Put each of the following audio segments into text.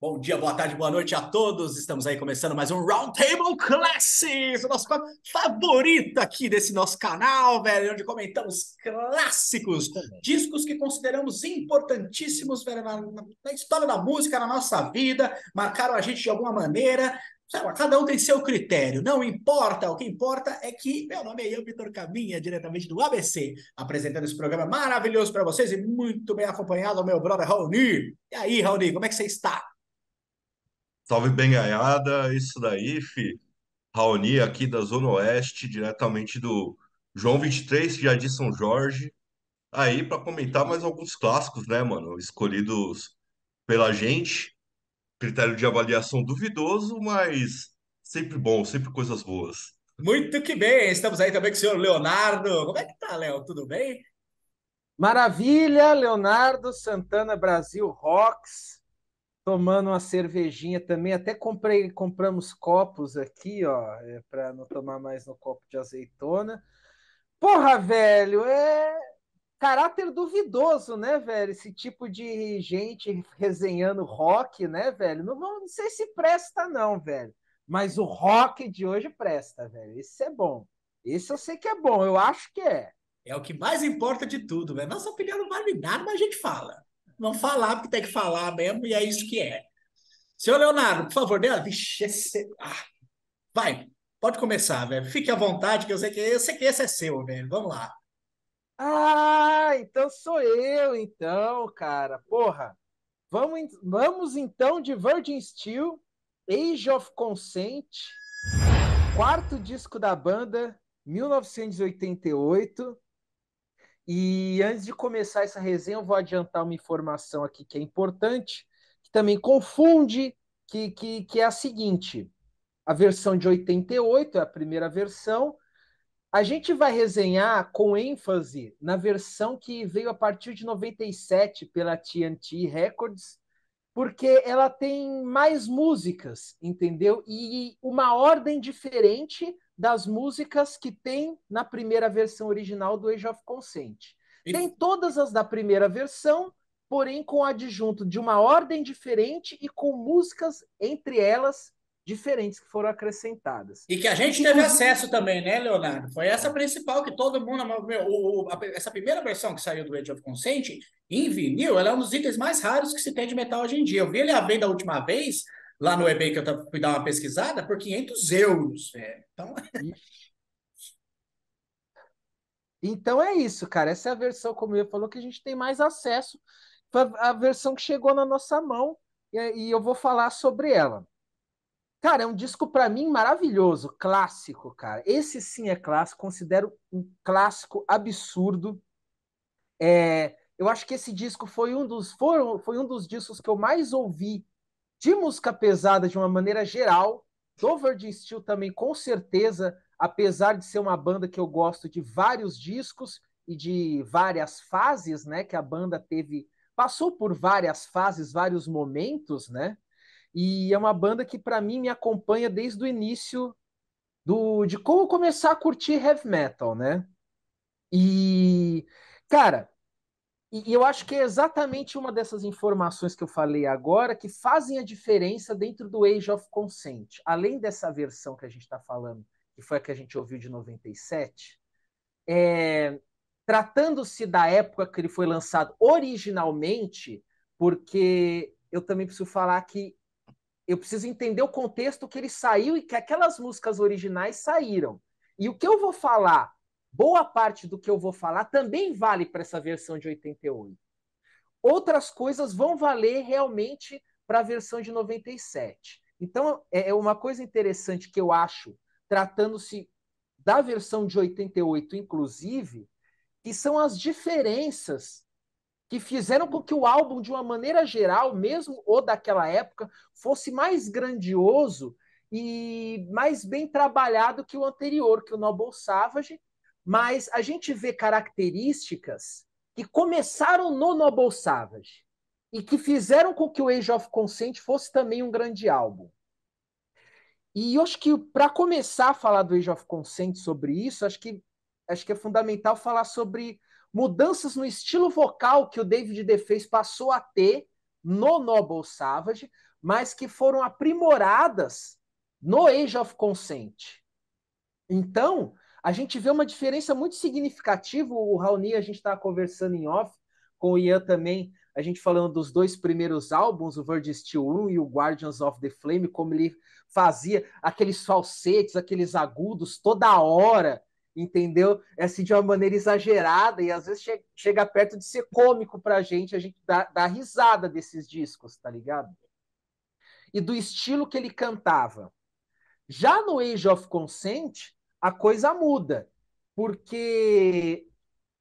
Bom dia, boa tarde, boa noite a todos. Estamos aí começando mais um Roundtable Classics, o nosso quadro favorito aqui desse nosso canal, velho, onde comentamos clássicos, discos que consideramos importantíssimos, velho, na história da música, na nossa vida, marcaram a gente de alguma maneira. Sei lá, cada um tem seu critério, não importa, o que importa é que meu nome é Ian Vitor Caminha, diretamente do ABC, apresentando esse programa maravilhoso para vocês e muito bem acompanhado ao meu brother Raoni. E aí, Raoni, como é que você está? Salve bem gaiada, isso daí, fi. Raoni aqui da Zona Oeste, diretamente do João 23, Jardim São Jorge. Aí para comentar mais alguns clássicos, né, mano? Escolhidos pela gente. Critério de avaliação duvidoso, mas sempre bom, sempre coisas boas. Muito que bem, estamos aí também com o senhor Leonardo. Como é que tá, Léo? Tudo bem? Maravilha, Leonardo Santana Brasil Rocks, tomando uma cervejinha também. Até compramos copos aqui, ó, para não tomar mais no copo de azeitona. Porra, velho, é caráter duvidoso, né, velho? Esse tipo de gente resenhando rock, né, velho? Não sei se presta, não, velho. Mas o rock de hoje presta, velho. Esse é bom. Esse eu sei que é bom, eu acho que é. É o que mais importa de tudo, velho. Nossa opinião não vale nada, mas a gente fala. Vamos falar porque tem que falar mesmo, e é isso que é. Senhor Leonardo, por favor, dê. Vixe, vai, pode começar, velho. Fique à vontade, que eu sei que esse é seu, velho. Vamos lá. Ah, então sou eu, então, cara. Porra. Vamos então de Virgin Steel, Age of Consent, quarto disco da banda, 1988. E antes de começar essa resenha, eu vou adiantar uma informação aqui que é importante, que também confunde, que é a seguinte: a versão de 88 é a primeira versão. A gente vai resenhar com ênfase na versão que veio a partir de 97 pela TNT Records, porque ela tem mais músicas, entendeu? E uma ordem diferente das músicas que tem na primeira versão original do Age of Consent. Tem E, todas as da primeira versão, porém com adjunto de uma ordem diferente e com músicas entre elas diferentes que foram acrescentadas. e que a gente teve Inclusive, acesso também, né, Leonardo? Foi essa principal que todo mundo. Essa primeira versão que saiu do Age of Consent, em vinil, ela é um dos itens mais raros que se tem de metal hoje em dia. Eu vi ele à venda a última vez, lá no eBay, que fui dar uma pesquisada, por 500 euros, velho. Então, então é isso, cara. Essa é a versão, como ele falou, que a gente tem mais acesso. Foi a versão que chegou na nossa mão e eu vou falar sobre ela. Cara, é um disco para mim maravilhoso, clássico, cara. Esse sim é clássico, considero um clássico absurdo. Eu acho que esse disco foi um dos discos que eu mais ouvi de música pesada de uma maneira geral. Do Virgin Steel também, com certeza, apesar de ser uma banda que eu gosto de vários discos e de várias fases, né, que a banda teve, passou por várias fases, vários momentos, né? E é uma banda que para mim me acompanha desde o início de como começar a curtir heavy metal, né? E cara, e eu acho que é exatamente uma dessas informações que eu falei agora que fazem a diferença dentro do Age of Consent. Além dessa versão que a gente está falando, que foi a que a gente ouviu de 97, tratando-se da época que ele foi lançado originalmente, porque eu também preciso falar que eu preciso entender o contexto que ele saiu e que aquelas músicas originais saíram. E o que eu vou falar, boa parte do que eu vou falar também vale para essa versão de 88. Outras coisas vão valer realmente para a versão de 97. Então, é uma coisa interessante que eu acho, tratando-se da versão de 88, inclusive, que são as diferenças que fizeram com que o álbum, de uma maneira geral, mesmo o daquela época, fosse mais grandioso e mais bem trabalhado que o anterior, que o Noble Savage, mas a gente vê características que começaram no Noble Savage e que fizeram com que o Age of Consent fosse também um grande álbum. E eu acho que para começar a falar do Age of Consent sobre isso, acho que é fundamental falar sobre mudanças no estilo vocal que o David DeFace passou a ter no Noble Savage, mas que foram aprimoradas no Age of Consent. Então, a gente vê uma diferença muito significativa. O Raoni, a gente estava conversando em off, com o Ian também, a gente falando dos dois primeiros álbuns, o Virgin Steel 1 e o Guardians of the Flame, como ele fazia aqueles falsetes, aqueles agudos toda hora, entendeu? Assim, de uma maneira exagerada, e às vezes chega perto de ser cômico pra gente, a gente dá risada desses discos, tá ligado? E do estilo que ele cantava. Já no Age of Consent, a coisa muda, porque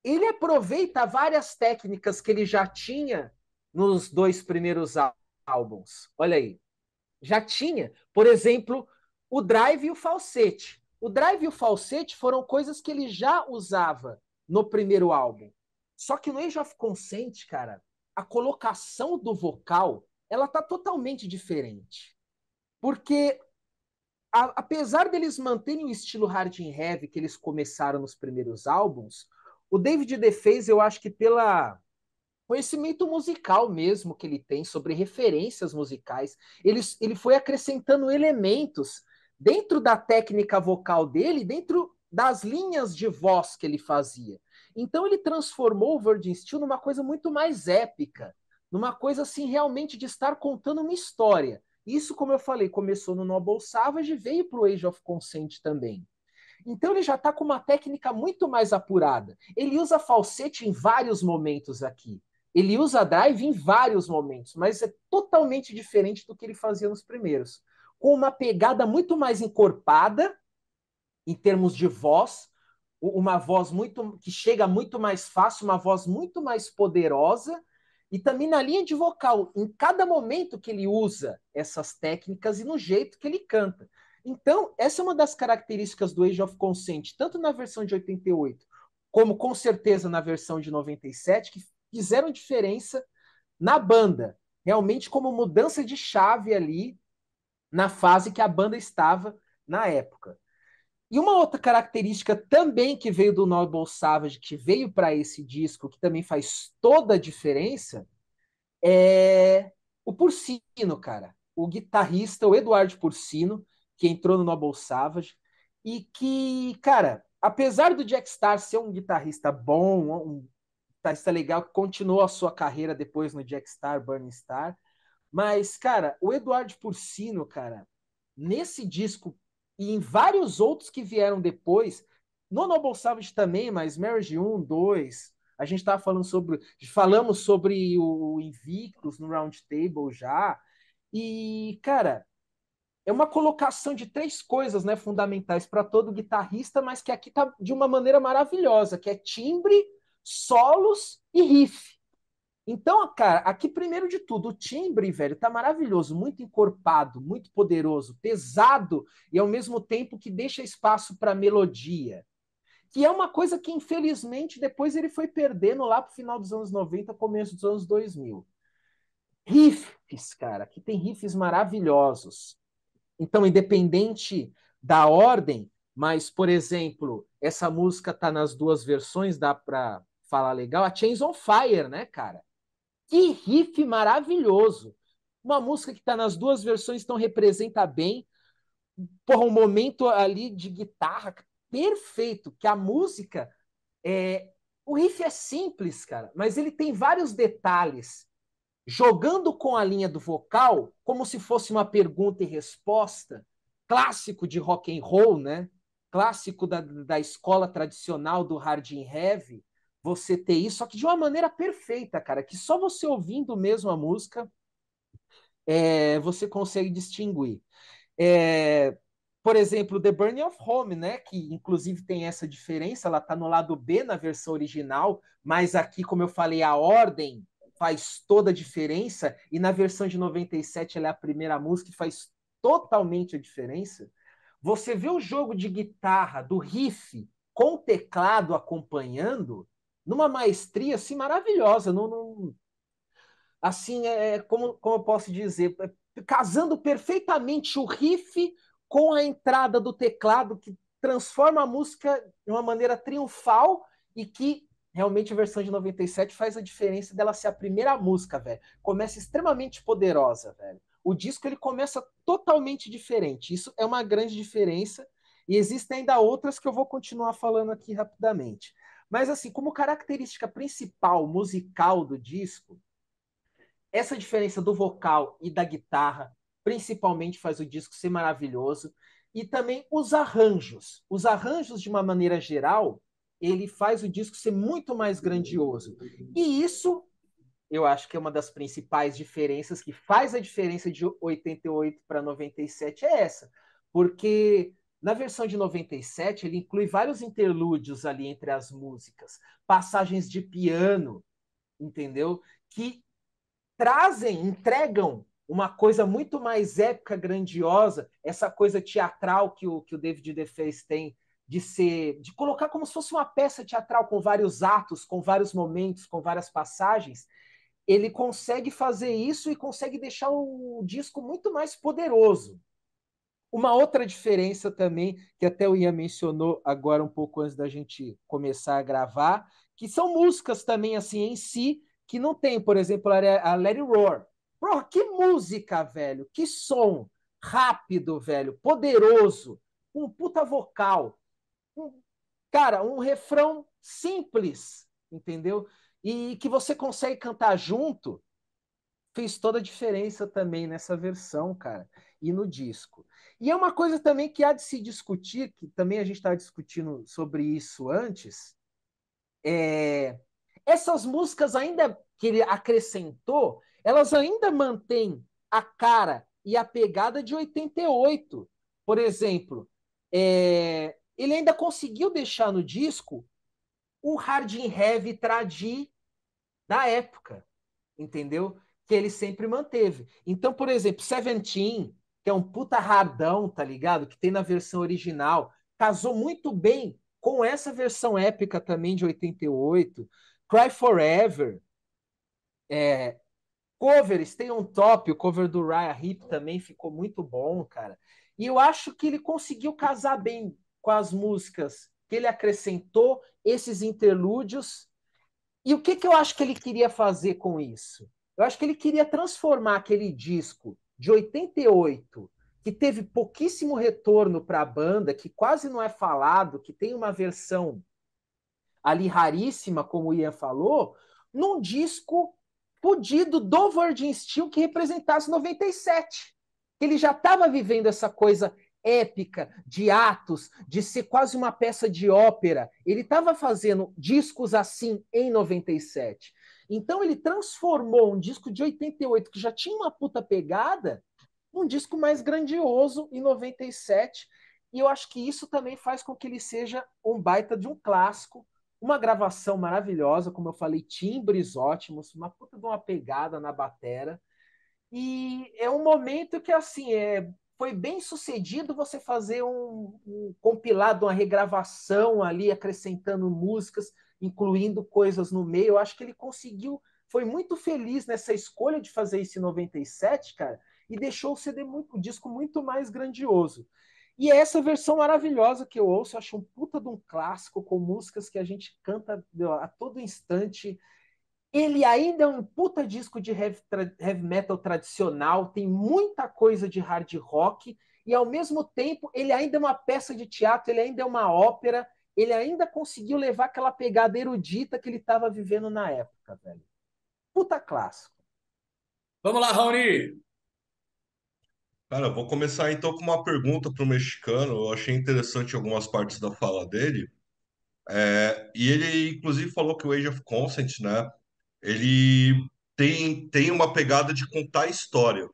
ele aproveita várias técnicas que ele já tinha nos dois primeiros álbuns. Olha aí. Já tinha, por exemplo, o drive e o falsete. O drive e o falsete foram coisas que ele já usava no primeiro álbum. Só que no Age of Consent, cara, a colocação do vocal, ela tá totalmente diferente. Porque apesar deles manterem o estilo hard and heavy que eles começaram nos primeiros álbuns, o David DeFaze, eu acho que pela conhecimento musical mesmo que ele tem sobre referências musicais, ele foi acrescentando elementos dentro da técnica vocal dele, dentro das linhas de voz que ele fazia. Então ele transformou o Virgin Steel numa coisa muito mais épica, numa coisa assim realmente de estar contando uma história. Isso, como eu falei, começou no Noble Savage e veio para o Age of Consent também. Então ele já está com uma técnica muito mais apurada. Ele usa falsete em vários momentos aqui. Ele usa drive em vários momentos, mas é totalmente diferente do que ele fazia nos primeiros. Com uma pegada muito mais encorpada, em termos de voz, uma voz muito que chega muito mais fácil, uma voz muito mais poderosa, e também na linha de vocal, em cada momento que ele usa essas técnicas e no jeito que ele canta. Então, essa é uma das características do Age of Consent, tanto na versão de 88, como com certeza na versão de 97, que fizeram diferença na banda, realmente como mudança de chave ali na fase que a banda estava na época. E uma outra característica também que veio do Noble Savage, que veio para esse disco, que também faz toda a diferença, é o Porcino, cara. O guitarrista, o Eduardo Porcino, que entrou no Noble Savage, e que, cara, apesar do Jack Starr ser um guitarrista bom, um guitarrista legal, que continuou a sua carreira depois no Jack Starr, Burning Star, mas, cara, o Eduardo Porcino, cara, nesse disco e em vários outros que vieram depois, no Noble Savage também, mas Marriage 1, 2, a gente estava falamos sobre o Invictus no Round Table já, e, cara, é uma colocação de três coisas, né, fundamentais para todo guitarrista, mas que aqui tá de uma maneira maravilhosa, que é timbre, solos e riff. Então, cara, aqui primeiro de tudo, o timbre, velho, tá maravilhoso, muito encorpado, muito poderoso, pesado e ao mesmo tempo que deixa espaço para melodia. Que é uma coisa que, infelizmente, depois ele foi perdendo lá pro final dos anos 90, começo dos anos 2000. Riffs, cara, que tem riffs maravilhosos. Então, independente da ordem, mas, por exemplo, essa música tá nas duas versões, dá para falar legal. A Chains on Fire, né, cara? Que riff maravilhoso. Uma música que está nas duas versões, então representa bem. Porra, um momento ali de guitarra perfeito, que a música o riff é simples, cara, mas ele tem vários detalhes. Jogando com a linha do vocal, como se fosse uma pergunta e resposta, clássico de rock and roll, né? Clássico da escola tradicional do hard and heavy, você ter isso, só que de uma maneira perfeita, cara, que só você ouvindo mesmo a música você consegue distinguir. Por exemplo, The Burning of Home, né, que inclusive tem essa diferença, ela está no lado B na versão original, mas aqui, como eu falei, a ordem faz toda a diferença, e na versão de 97 ela é a primeira música e faz totalmente a diferença. Você vê o jogo de guitarra do riff com o teclado acompanhando numa maestria assim maravilhosa, assim como eu posso dizer, casando perfeitamente o riff com a entrada do teclado que transforma a música de uma maneira triunfal e que realmente a versão de 97 faz a diferença dela ser a primeira música, velho. Começa extremamente poderosa, velho. o disco ele começa totalmente diferente. Isso é uma grande diferença e existem ainda outras que eu vou continuar falando aqui rapidamente. Mas assim, como característica principal musical do disco, essa diferença do vocal e da guitarra principalmente faz o disco ser maravilhoso e também os arranjos. Os arranjos de uma maneira geral, ele faz o disco ser muito mais grandioso. E isso eu acho que é uma das principais diferenças que faz a diferença de 88 para 97 é essa. Porque na versão de 97 ele inclui vários interlúdios ali entre as músicas, passagens de piano, entendeu? Que trazem, entregam uma coisa muito mais épica, grandiosa, essa coisa teatral que o David DeFace tem de colocar como se fosse uma peça teatral com vários atos, com vários momentos, com várias passagens. Ele consegue fazer isso e consegue deixar o disco muito mais poderoso. Uma outra diferença também, que até o Ian mencionou agora um pouco antes da gente começar a gravar, que são músicas também assim em si, que não tem, por exemplo, a Let It Roar. Porra, que música, velho! Que som rápido, velho, poderoso, um puta vocal. Cara, um refrão simples, entendeu? E que você consegue cantar junto, fez toda a diferença também nessa versão, cara, e no disco. E é uma coisa também que há de se discutir, que também a gente estava discutindo sobre isso antes, essas músicas ainda que ele acrescentou, elas ainda mantêm a cara e a pegada de 88. Por exemplo, ele ainda conseguiu deixar no disco o hard and heavy tradi da época, entendeu? Que ele sempre manteve. Então, por exemplo, Seventeen, que é um puta hardão, tá ligado? Que tem na versão original, casou muito bem com essa versão épica também de 88. Cry Forever, covers, tem um top, o cover do Uriah Heep também ficou muito bom, cara. E eu acho que ele conseguiu casar bem com as músicas que ele acrescentou, esses interlúdios. E o que, que eu acho que ele queria fazer com isso? Eu acho que ele queria transformar aquele disco de 88, que teve pouquíssimo retorno para a banda, que quase não é falado, que tem uma versão ali raríssima, como o Ian falou, num disco podido do Virgin Steel que representasse 97. Ele já estava vivendo essa coisa épica, de atos, de ser quase uma peça de ópera. Ele estava fazendo discos assim em 97. Então ele transformou um disco de 88, que já tinha uma puta pegada, num disco mais grandioso em 97. E eu acho que isso também faz com que ele seja um baita de um clássico, uma gravação maravilhosa, como eu falei, timbres ótimos, uma puta de uma pegada na batera. E é um momento que, assim, foi bem sucedido você fazer um compilado, uma regravação ali, acrescentando músicas, incluindo coisas no meio. Eu acho que ele conseguiu, foi muito feliz nessa escolha de fazer isso em 97, cara, e deixou o CD muito, o disco muito mais grandioso. E é essa versão maravilhosa que eu ouço, eu acho um puta de um clássico, com músicas que a gente canta a todo instante. Ele ainda é um puta disco de heavy metal tradicional, tem muita coisa de hard rock, e ao mesmo tempo ele ainda é uma peça de teatro, ele ainda é uma ópera, ele ainda conseguiu levar aquela pegada erudita que ele estava vivendo na época, velho. Puta clássico. Vamos lá, Raoni. Cara, eu vou começar então com uma pergunta para o mexicano. Eu achei interessante algumas partes da fala dele. E ele, inclusive, falou que o Age of Consent, né? Ele tem uma pegada de contar história.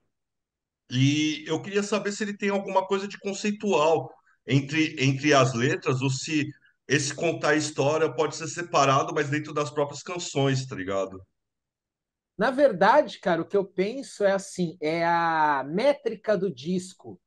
E eu queria saber se ele tem alguma coisa de conceitual entre as letras, ou se esse contar história pode ser separado, mas dentro das próprias canções, tá ligado? Na verdade, cara, o que eu penso é assim, é a métrica do disco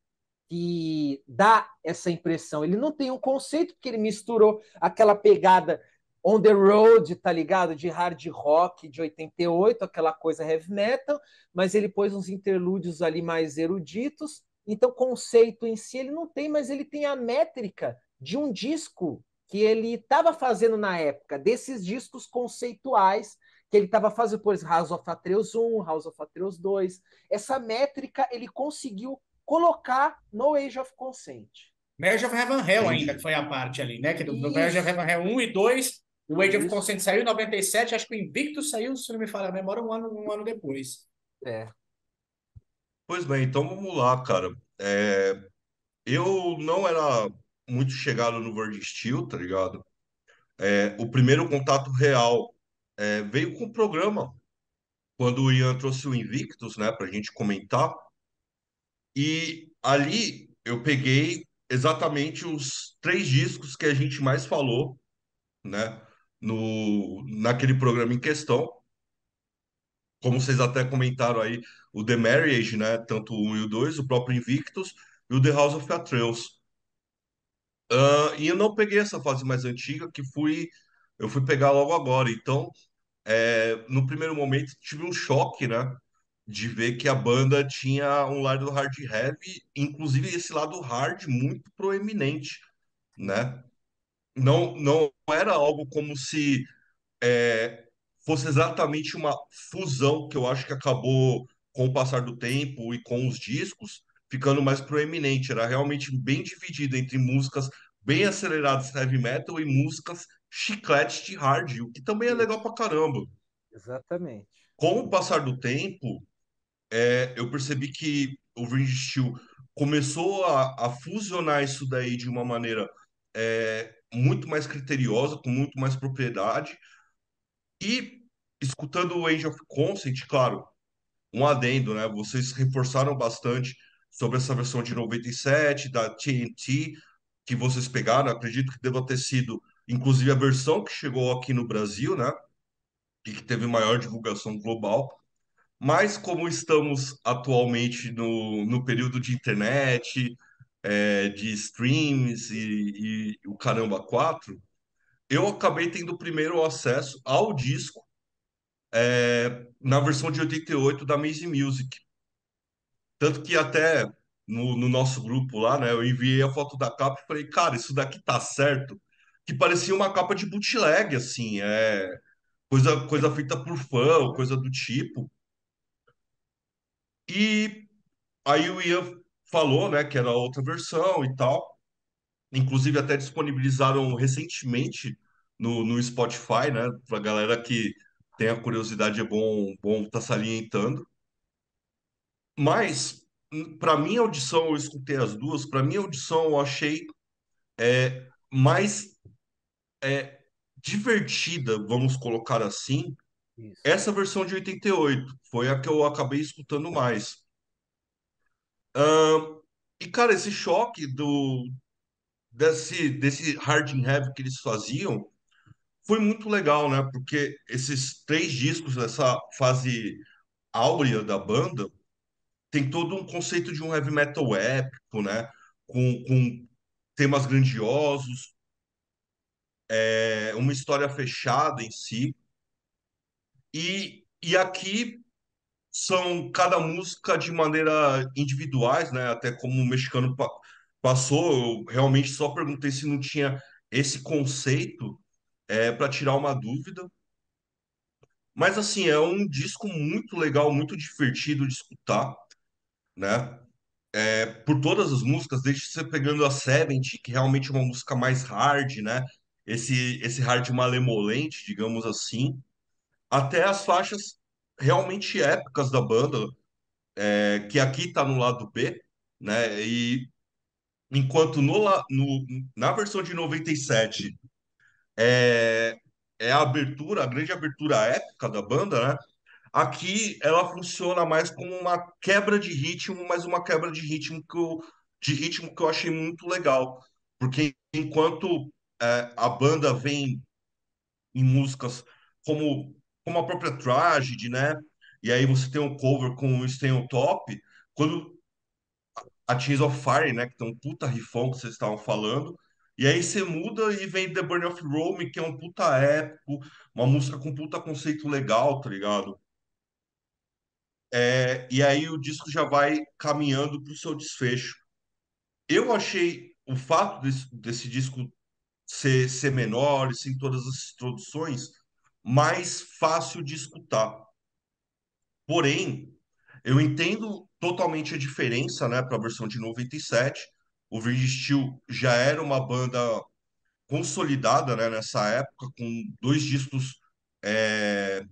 que dá essa impressão. Ele não tem um conceito, porque ele misturou aquela pegada on the road, tá ligado? De hard rock de 88, aquela coisa heavy metal, mas ele pôs uns interlúdios ali mais eruditos. Então, conceito em si ele não tem, mas ele tem a métrica de um disco que ele estava fazendo na época, desses discos conceituais que ele estava fazendo, por exemplo, House of Atreus 1, House of Atreus 2. Essa métrica ele conseguiu colocar no Age of Consent. Marriage of Heaven and Hell ainda, que Entendi. foi a parte ali, né? Que do Marriage of Heaven and Isso, Hell 1 e 2, o Age of isso. Consent saiu em 97, acho que o Invictus saiu, se não me falha a memória, um ano depois. É, Pois bem, então vamos lá, cara. Eu não era muito chegado no World Steel, tá ligado? O primeiro contato real veio com o programa, quando o Ian trouxe o Invictus, né, pra gente comentar. E ali eu peguei exatamente os três discos que a gente mais falou, né, naquele programa em questão. Como vocês até comentaram aí, o The Marriage, né, tanto o 1 e o 2, o próprio Invictus e o The House of Atreus. E eu não peguei essa fase mais antiga, eu fui pegar logo agora. Então, no primeiro momento, tive um choque, né? De ver que a banda tinha um lado hard heavy, inclusive esse lado hard muito proeminente, sim, né? Não era algo como se é, fosse exatamente uma fusão que eu acho que acabou com o passar do tempo e com os discos ficando mais proeminente. Era realmente bem dividido entre músicas bem aceleradas heavy metal e músicas chiclete de hard, o que também é legal isso, pra caramba. exatamente. Com o passar do tempo, eu percebi que o Vintage Steel começou a fusionar isso daí de uma maneira muito mais criteriosa, com muito mais propriedade. E escutando o Age of Consent, claro, um adendo, né? Vocês reforçaram bastante sobre essa versão de 97 da TNT que vocês pegaram. Acredito que deva ter sido, inclusive, a versão que chegou aqui no Brasil, né? E que teve maior divulgação global. Mas como estamos atualmente no período de internet, de streams e o caramba 4, eu acabei tendo primeiro acesso ao disco na versão de 88 da Amazing Music. Tanto que até no nosso grupo lá, né, eu enviei a foto da capa e falei, cara, isso daqui tá certo. Que parecia uma capa de bootleg, assim, coisa feita por fã, Uhum. coisa do tipo. E aí o Ian falou, né, que era outra versão e tal. Inclusive até disponibilizaram recentemente no Spotify, né, pra galera que tem a curiosidade, é bom tá salientando. Mas, para minha audição, eu escutei as duas. Para minha audição, eu achei mais divertida, vamos colocar assim, Isso. essa versão de 88. Foi a que eu acabei escutando mais. E, cara, esse choque desse hard and heavy que eles faziam foi muito legal, né? Porque esses três discos, essa fase áurea da banda, tem todo um conceito de um heavy metal épico, né? Com temas grandiosos, uma história fechada em si. E aqui são cada música de maneira individuais, né? Até como o mexicano passou, eu realmente só perguntei se não tinha esse conceito para tirar uma dúvida. Mas assim, é um disco muito legal, muito divertido de escutar, né? Por todas as músicas, desde você pegando a Seventy, que realmente é uma música mais hard, né? Esse hard malemolente, digamos assim, até as faixas realmente épicas da banda, que aqui tá no lado B, né? E enquanto na versão de 97 é, é a abertura, a grande abertura épica da banda, né? Aqui ela funciona mais como uma quebra de ritmo, mas uma quebra de ritmo que eu achei muito legal. Porque enquanto a banda vem em músicas como, como a própria Tragedy, né? E aí você tem um cover com o Stay on Top, quando a Chains of Fire, né? Que tem um puta rifão que vocês estavam falando. E aí você muda e vem The Burn of Rome, que é um puta épico, uma música com puta conceito legal, tá ligado? E aí o disco já vai caminhando para o seu desfecho. Eu achei o fato desse disco ser menor e sem todas as introduções, mais fácil de escutar. Porém, eu entendo totalmente a diferença, né, para a versão de 97. O Virgin Steel já era uma banda consolidada, né, nessa época, com dois discos, é,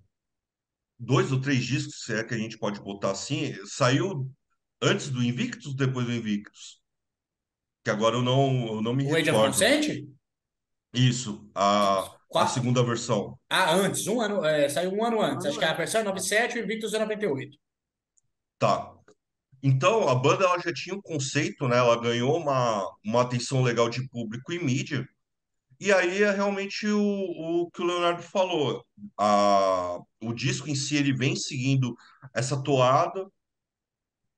dois ou três discos, se é que a gente pode botar assim. Saiu antes do Invictus, depois do Invictus, que agora eu não me O Age of recordo. Consent? Isso, a Quatro. segunda versão. Ah, antes, um ano, saiu um ano antes. Ah, Acho não que a é. versão é 97 e o Invictus é 98. Tá. Então, a banda ela já tinha um conceito, né? Ela ganhou uma atenção legal de público e mídia. E aí é realmente o que o Leonardo falou. O disco em si ele vem seguindo essa toada,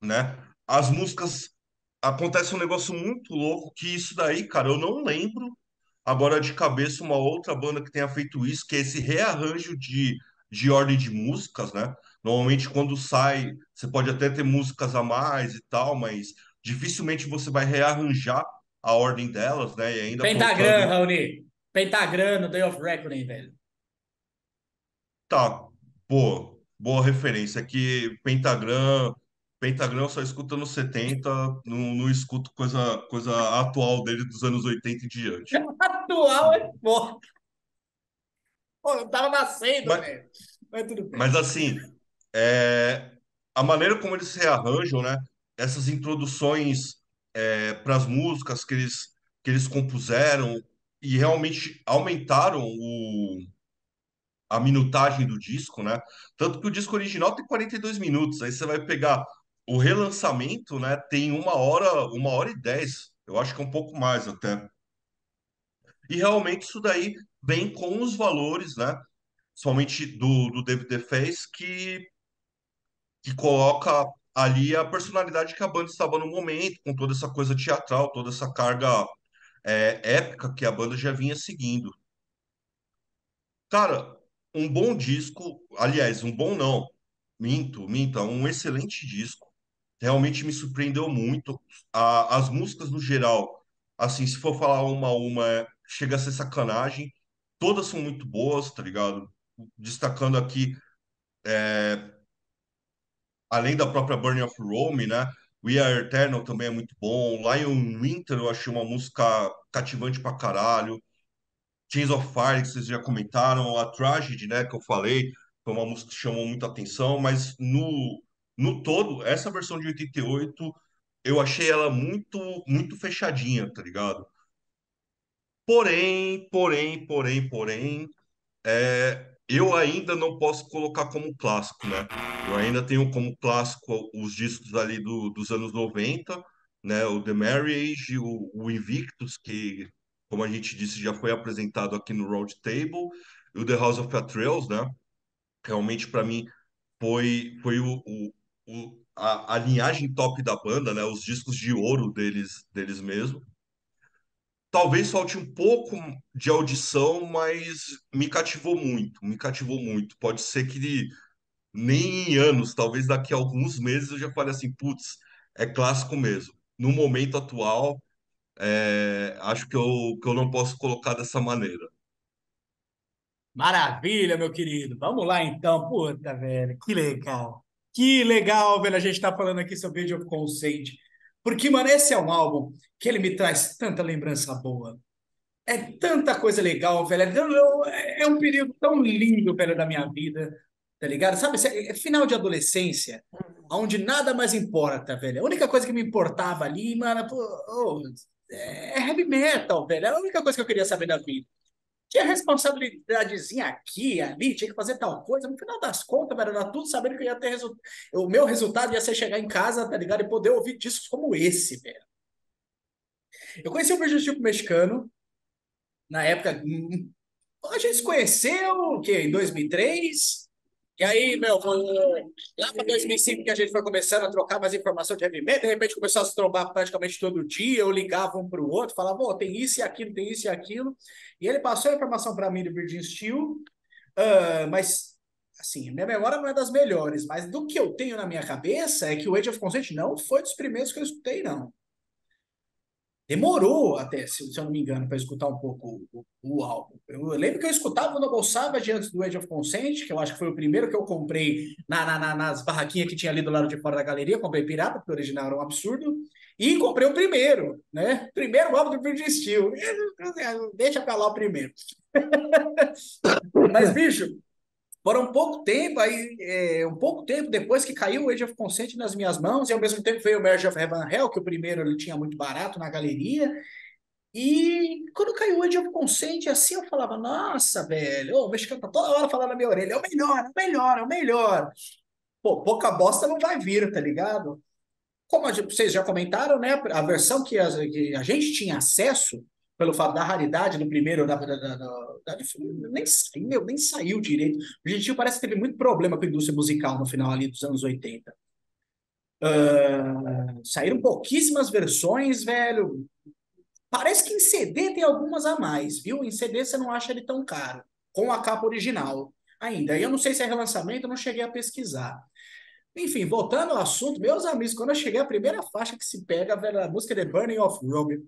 né? As músicas acontece um negócio muito louco que isso daí, cara, eu não lembro agora de cabeça uma outra banda que tenha feito isso, que é esse rearranjo de ordem de músicas, né? Normalmente quando sai, você pode até ter músicas a mais e tal, mas dificilmente você vai rearranjar a ordem delas, né? E ainda Pentagram, colocando. Raoni. Pentagram no Day of Reckoning, velho. Tá, pô, boa referência. É que Pentagram eu só escuta nos 70, não escuto coisa atual dele dos anos 80 em diante. Atual é foda. Pô, eu tava nascendo, Mas, velho. Mas tudo mas bem. assim, é, a maneira como eles se rearranjam, né? Essas introduções para as músicas que eles compuseram e realmente aumentaram a minutagem do disco, né? Tanto que o disco original tem 42 minutos. Aí você vai pegar o relançamento, né? Tem 1 hora e 10. Eu acho que é um pouco mais até. E realmente isso daí vem com os valores, né? Somente do DVD Face, que coloca ali a personalidade que a banda estava no momento, com toda essa coisa teatral, toda essa carga épica que a banda já vinha seguindo. Cara, um bom disco, aliás, um bom não, minto, é um excelente disco. Realmente me surpreendeu muito. As músicas no geral, assim, se for falar uma a uma, chega a ser sacanagem. Todas são muito boas, tá ligado? Destacando aqui, além da própria Burning of Rome, né? We Are Eternal também é muito bom. Lion Winter eu achei uma música cativante pra caralho. Chains of Fire, que vocês já comentaram, a Tragedy, né, que eu falei, foi uma música que chamou muita atenção, mas no todo, essa versão de 88, eu achei ela muito fechadinha, tá ligado? Porém, eu ainda não posso colocar como clássico, né? Eu ainda tenho como clássico os discos ali dos anos 90, né? O The Marriage, o Invictus, que, como a gente disse, já foi apresentado aqui no Round Table, e o The House of Atreus, né? Realmente, para mim, foi a linhagem top da banda, né? Os discos de ouro deles mesmo. Talvez falte um pouco de audição, mas me cativou muito. Pode ser que nem em anos, talvez daqui a alguns meses eu já fale assim, putz, é clássico mesmo. No momento atual, acho que eu não posso colocar dessa maneira. Maravilha, meu querido. Vamos lá, então. Puta, velho. Que legal. Que legal, velho. A gente tá falando aqui sobre Age of Consent. Porque, mano, esse é um álbum que ele me traz tanta lembrança boa. É tanta coisa legal, velho. É um período tão lindo, velho, da minha vida, tá ligado? Sabe, é final de adolescência, onde nada mais importa, velho. A única coisa que me importava ali, mano, pô, é heavy metal, velho. É a única coisa que eu queria saber da vida. Tinha responsabilidadezinha aqui, ali, tinha que fazer tal coisa. No final das contas, velho, era tudo sabendo que eu ia ter resultado. O meu resultado ia ser chegar em casa, tá ligado? E poder ouvir discos como esse, velho. Eu conheci o Virgil Tipo mexicano, na época, a gente se conheceu, o quê? Em 2003. E aí, meu, lá para 2005 que a gente foi começando a trocar mais informação de heavy metal, de repente começou a se trombar praticamente todo dia, eu ligava um para o outro, falava, oh, tem isso e aquilo, tem isso e aquilo. E ele passou a informação para mim do Virgin Steel, mas, assim, minha memória não é das melhores, mas do que eu tenho na minha cabeça é que o Age of Consent não foi dos primeiros que eu escutei, não. Demorou até, se eu não me engano, para escutar um pouco o álbum. Eu lembro que eu escutava o Noble Savage antes do Age of Consent, que eu acho que foi o primeiro que eu comprei nas barraquinhas que tinha ali do lado de fora da galeria. Comprei pirata, porque o original era um absurdo. E comprei o primeiro, né? Primeiro álbum do Britney Steel. Deixa pra lá o primeiro. Mas, bicho, foram um pouco tempo depois que caiu o Age of Consent nas minhas mãos, e ao mesmo tempo veio o Marriage of Heaven and Hell, que o primeiro ele tinha muito barato na galeria. E quando caiu o Age of Consent, assim eu falava, nossa, velho, o mexicano tá toda hora falando na minha orelha, é o melhor, é o melhor, é o melhor. Pô, pouca bosta não vai vir, tá ligado? Como vocês já comentaram, né? A versão que a gente tinha acesso, pelo fato da raridade do primeiro, nem saiu direito. O Gentil parece que teve muito problema com a indústria musical no final ali dos anos 80. Saíram pouquíssimas versões, velho. Parece que em CD tem algumas a mais, viu? Em CD você não acha ele tão caro, com a capa original ainda. Eu não sei se é relançamento, eu não cheguei a pesquisar. Enfim, voltando ao assunto, meus amigos, quando eu cheguei, a primeira faixa que se pega, velho, a música The Burning of Rome.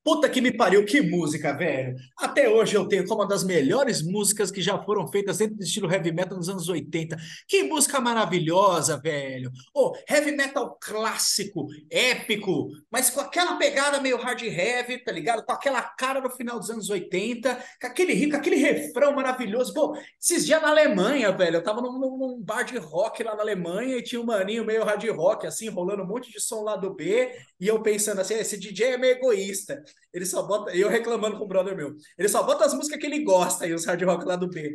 Puta que me pariu, que música, velho. Até hoje eu tenho como uma das melhores músicas que já foram feitas dentro do estilo heavy metal nos anos 80. Que música maravilhosa, velho. Oh, heavy metal clássico, épico, mas com aquela pegada meio hard heavy, tá ligado? Com aquela cara no final dos anos 80, com aquele refrão maravilhoso. Pô, esses dias na Alemanha, velho, eu tava num bar de rock lá na Alemanha e tinha um maninho meio hard rock, assim, rolando um monte de som lá do B, e eu pensando assim, esse DJ é meio egoísta. Ele só bota. Eu reclamando com o brother meu. Ele só bota as músicas que ele gosta e os hard rock lá do B.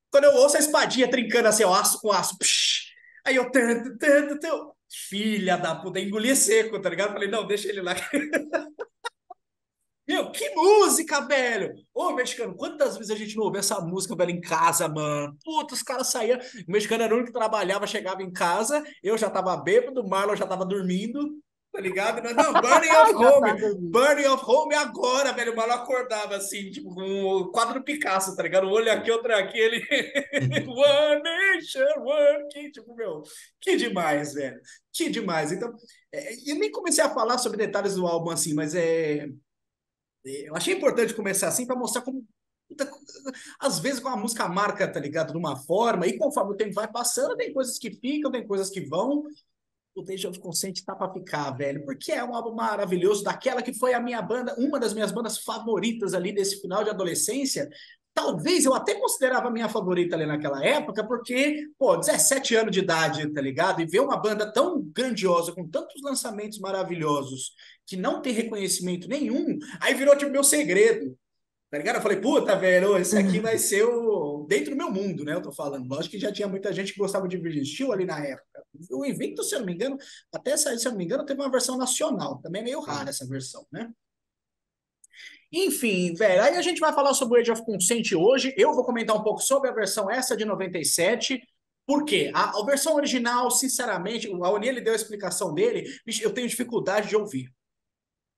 Quando eu ouço a espadinha trincando assim, ó, aço com aço. Psh, aí eu. Filha da puta, engoli seco, tá ligado? Falei, não, deixa ele lá. Meu, que música, velho! Ô, mexicano, quantas vezes a gente não ouve essa música, velho, em casa, mano? Puta, os caras saíam. O mexicano era o único que trabalhava, chegava em casa, eu já tava bêbado, o Marlon já tava dormindo, tá ligado? Não, Burning of Já tá Home! dormindo. Burning of Home agora, velho. O Marlon acordava assim, tipo, com o quadro do Picasso, tá ligado? Um olho aqui, outro aqui, ele. One Nation, One King. Tipo, meu, que demais, velho. Que demais. Então, eu nem comecei a falar sobre detalhes do álbum assim, mas eu achei importante começar assim para mostrar como às vezes com a música marca, tá ligado, de uma forma, e conforme o tempo vai passando, tem coisas que ficam, tem coisas que vão. O Age of Consent tá para ficar, velho, porque é um álbum maravilhoso, daquela que foi a minha banda, uma das minhas bandas favoritas ali desse final de adolescência. Talvez eu até considerava a minha favorita ali naquela época, porque, pô, 17 anos de idade, tá ligado? E ver uma banda tão grandiosa, com tantos lançamentos maravilhosos, que não tem reconhecimento nenhum, aí virou tipo meu segredo, tá ligado? Eu falei, puta, velho, esse aqui vai ser o. Dentro do meu mundo, né? Eu tô falando. Lógico que já tinha muita gente que gostava de Virgin Steel ali na época. O Invictus, se eu não me engano, até sair, se eu não me engano, teve uma versão nacional. Também é meio rara essa versão, né? Enfim, velho, aí a gente vai falar sobre o Age of Consent hoje. Eu vou comentar um pouco sobre a versão essa de 97. Por quê? A versão original, sinceramente, o Aoni, ele deu a explicação dele, bicho, eu tenho dificuldade de ouvir.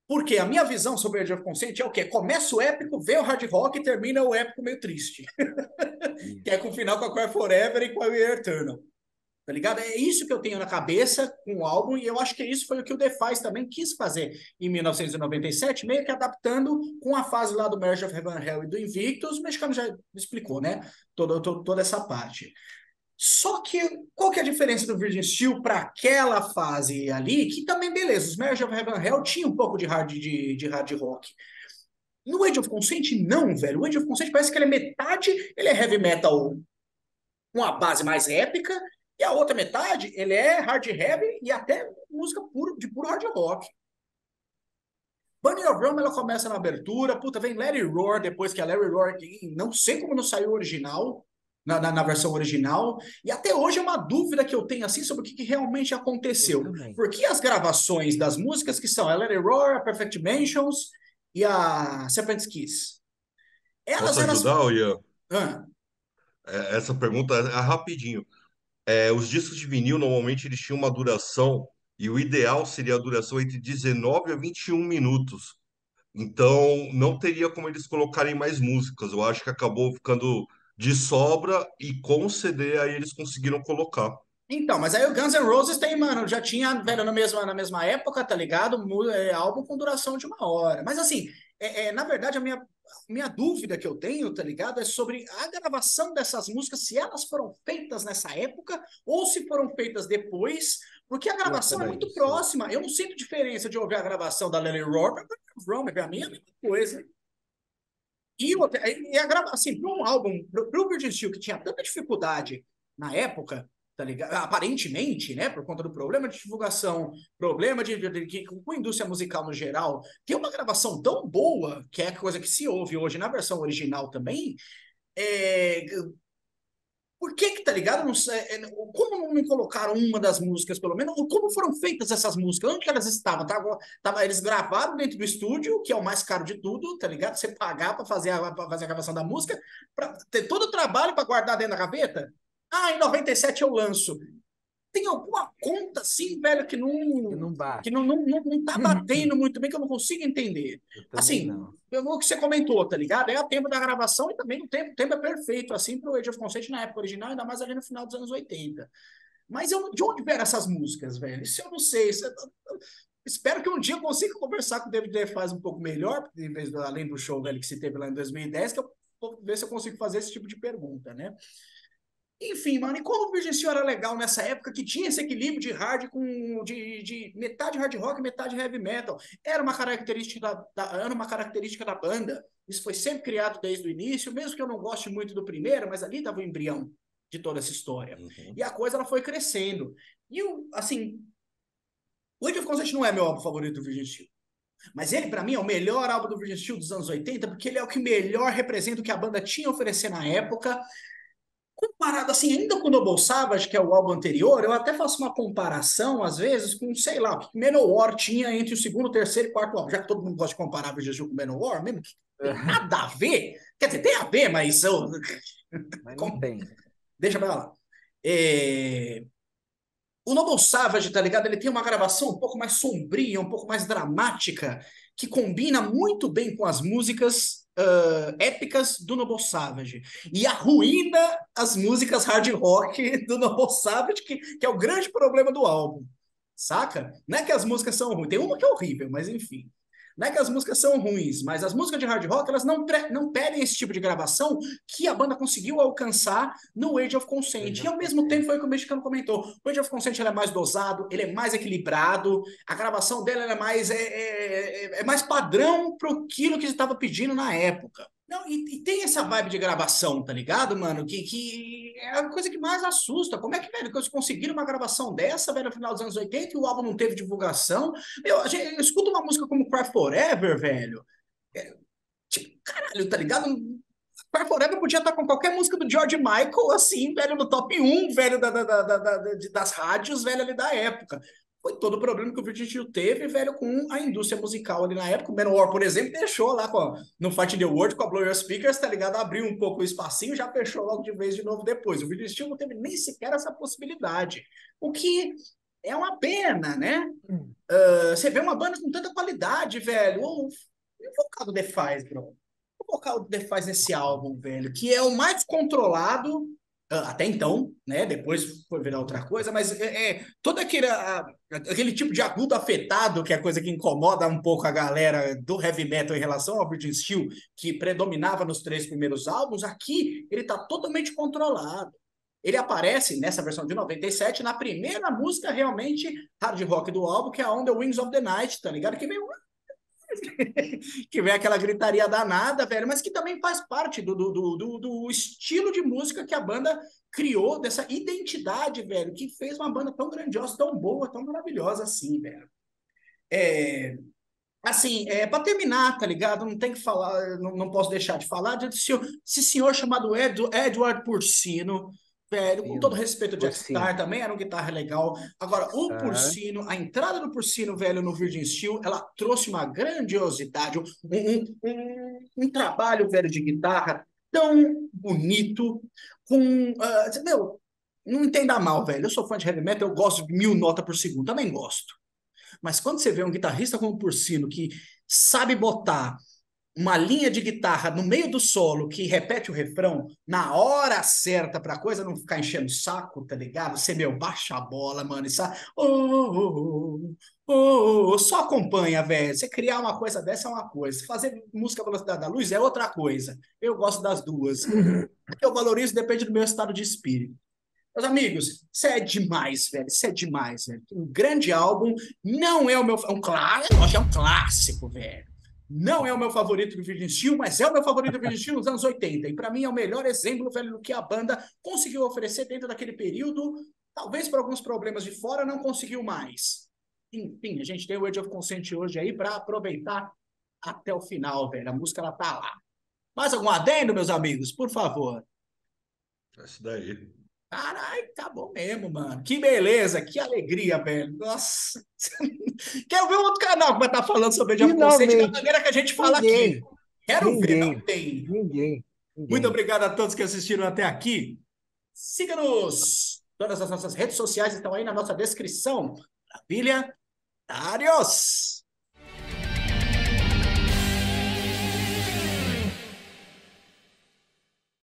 Porque a minha visão sobre o Age of Consent é o quê? Começa o épico, vem o hard rock e termina o épico meio triste. Que é com o final com a Cry Forever e com a We Are Eternal. Tá ligado? É isso que eu tenho na cabeça com o álbum, e eu acho que isso foi o que o The Faz também quis fazer em 1997, meio que adaptando com a fase lá do Marriage of Heaven and Hell e do Invictus. O mexicano já explicou, né? Toda essa parte. Só que qual que é a diferença do Virgin Steel para aquela fase ali? Que também, beleza, os Marriage of Heaven and Hell tinha um pouco de hard rock. No Age of Consent, não, velho. O Age of Consent parece que ele é metade, ele é heavy metal com a base mais épica, e a outra metade, ele é hard heavy e até música de puro hard rock. Burning of Rome, ela começa na abertura, puta, vem Let It Roar, depois que a Larry Roar, não sei como não saiu o original, na versão original, e até hoje é uma dúvida que eu tenho assim sobre o que realmente aconteceu. Porque as gravações das músicas que são a Let It Roar, a Perfect Dimensions e a Serpent's Kiss, Posso elas. ajudar, Ian? Ah, Essa pergunta é rapidinho. Os discos de vinil, normalmente, eles tinham uma duração, e o ideal seria a duração entre 19 a 21 minutos. Então, não teria como eles colocarem mais músicas. Eu acho que acabou ficando de sobra, e com o CD aí eles conseguiram colocar. Então, mas aí o Guns N' Roses tem, mano, já tinha, velho, na mesma época, tá ligado? Álbum com duração de 1 hora. Mas assim, na verdade, a minha dúvida que eu tenho, tá ligado? É sobre a gravação dessas músicas, se elas foram feitas nessa época ou se foram feitas depois, porque a Eu gravação é também não muito sei. próxima. Eu não sinto diferença de ouvir a gravação da Lily Roll pra mim é a mesma coisa. Assim, para um álbum, para o Virgin Steel, que tinha tanta dificuldade na época, tá ligado? Aparentemente, né, por conta do problema de divulgação, problema com a indústria musical no geral, ter uma gravação tão boa, que é a coisa que se ouve hoje na versão original também, é, por que, tá ligado? Não sei, como não me colocaram uma das músicas, pelo menos? Como foram feitas essas músicas? Onde que elas estavam? Eles gravaram dentro do estúdio, que é o mais caro de tudo, tá ligado? Você pagar para fazer a gravação da música, para ter todo o trabalho para guardar dentro da gaveta. Ah, em 97 eu lanço. Tem alguma conta assim, velho, que não, Que não que bate. não tá batendo muito bem, que eu não consigo entender. Eu também Assim, não. o que você comentou, tá ligado? É o tempo da gravação e também o tempo é perfeito, assim, pro Age of Consent na época original, ainda mais ali no final dos anos 80. Mas de onde vieram essas músicas, velho? Isso eu não sei. Espero que um dia eu consiga conversar com o David DeFaz um pouco melhor, além do show, velho, que se teve lá em 2010, que eu vou ver se eu consigo fazer esse tipo de pergunta, né? Enfim, mano, e como o Virgin Steel era legal nessa época que tinha esse equilíbrio de hard de metade hard rock, metade heavy metal. Era uma característica da banda. Isso foi sempre criado desde o início, mesmo que eu não goste muito do primeiro, mas ali estava o embrião de toda essa história. Uhum. E a coisa ela foi crescendo. E assim, o Age of Consent não é meu álbum favorito do Virgin Steel. Mas ele, para mim, é o melhor álbum do Virgin Steel dos anos 80, porque ele é o que melhor representa o que a banda tinha a oferecer na época. Comparado assim, ainda com o Noble Savage, que é o álbum anterior, eu até faço uma comparação, às vezes, com, sei lá, o que Manowar tinha entre o segundo, terceiro e quarto álbum. Já que todo mundo gosta de comparar o Virgil com o Manowar, mesmo que tem nada a ver. Quer dizer, tem a ver, mas Mas não tem. deixa pra lá. É, o Noble Savage, tá ligado? Ele tem uma gravação um pouco mais sombria, um pouco mais dramática, que combina muito bem com as músicas épicas do Noble Savage. E arruína as músicas hard rock do Noble Savage, que é o grande problema do álbum. Saca? Não é que as músicas são ruins, tem uma que é horrível, mas enfim. Não é que as músicas são ruins, mas as músicas de hard rock, elas não pedem esse tipo de gravação que a banda conseguiu alcançar no Age of Consent. Age E of ao mesmo tempo Consent. foi o que o mexicano comentou. O Age of Consent ele é mais dosado, ele é mais equilibrado, a gravação dele é mais padrão para aquilo que você estava pedindo na época. Não, e tem essa vibe de gravação, tá ligado, mano? Que é a coisa que mais assusta. Como é que, velho, que eles conseguiram uma gravação dessa, velho, no final dos anos 80 e o álbum não teve divulgação? Eu escuto uma música como Cry Forever, velho. Tipo, caralho, tá ligado? Cry Forever podia estar com qualquer música do George Michael, assim, velho, no top 1, velho, das rádios, velho, ali da época. Foi todo o problema que o Virgin Steel teve, velho, com a indústria musical ali na época. O Manowar, por exemplo, deixou lá no Fight the World com a Blow Your Speakers, tá ligado? Abriu um pouco o espacinho, já fechou logo de vez de novo depois. O Virgin Steel não teve nem sequer essa possibilidade. O que é uma pena, né? Você vê uma banda com tanta qualidade, velho. E o vocal do Defies, bro? O vocal do Defies nesse álbum, velho, que é o mais controlado até então, né? Depois foi virar outra coisa, mas todo aquele tipo de agudo afetado, que é a coisa que incomoda um pouco a galera do heavy metal em relação ao Virgin Steel, que predominava nos 3 primeiros álbuns, aqui ele tá totalmente controlado. Ele aparece nessa versão de 97 na primeira música realmente hard rock do álbum, que é On the Wings of the Night, tá ligado? Que vem que vem aquela gritaria danada, velho, mas que também faz parte do estilo de música que a banda criou, dessa identidade, velho, que fez uma banda tão grandiosa, tão boa, tão maravilhosa assim, velho. É, assim, para terminar, tá ligado? Não tem que falar, não posso deixar de falar desse senhor chamado Edward Porcino, velho, com todo Porcino. respeito ao Jeff Porcino. Starr, também era um guitarra legal. Agora, o Ah, Porcino, a entrada do Porcino, velho, no Virgin Steel, ela trouxe uma grandiosidade, um trabalho, velho, de guitarra tão bonito, meu, não entenda mal, velho, eu sou fã de heavy metal, eu gosto de 1000 notas por segundo, também gosto. Mas quando você vê um guitarrista como o Porcino, que sabe botar uma linha de guitarra no meio do solo que repete o refrão na hora certa pra coisa não ficar enchendo o saco, tá ligado? Você, meu, baixa a bola, mano, e sabe? Só acompanha, velho. Você criar uma coisa dessa é uma coisa. Fazer música à velocidade da luz é outra coisa. Eu gosto das duas. O que eu valorizo depende do meu estado de espírito. Meus amigos, isso é demais, velho. Isso é demais, velho. Um grande álbum, não é o meu. É um clássico, velho. Não é o meu favorito do Virgin Steel, mas é o meu favorito do Virgin Steel nos anos 80. E para mim é o melhor exemplo, velho, do que a banda conseguiu oferecer dentro daquele período. Talvez por alguns problemas de fora não conseguiu mais. Enfim, a gente tem o Age of Consent hoje aí para aproveitar até o final, velho. A música ela tá lá. Mais algum adendo, meus amigos? Por favor. É isso daí. Caralho, tá bom mesmo, mano. Que beleza, que alegria, velho. Nossa. Quero ver um outro canal que vai estar falando sobre Age of Consent da Finalmente, maneira que a gente fala aqui. ninguém, Quero ver, não ninguém, tem. ninguém, Muito ninguém. obrigado a todos que assistiram até aqui. Siga-nos. Todas as nossas redes sociais estão aí na nossa descrição. Maravilha? Adiós!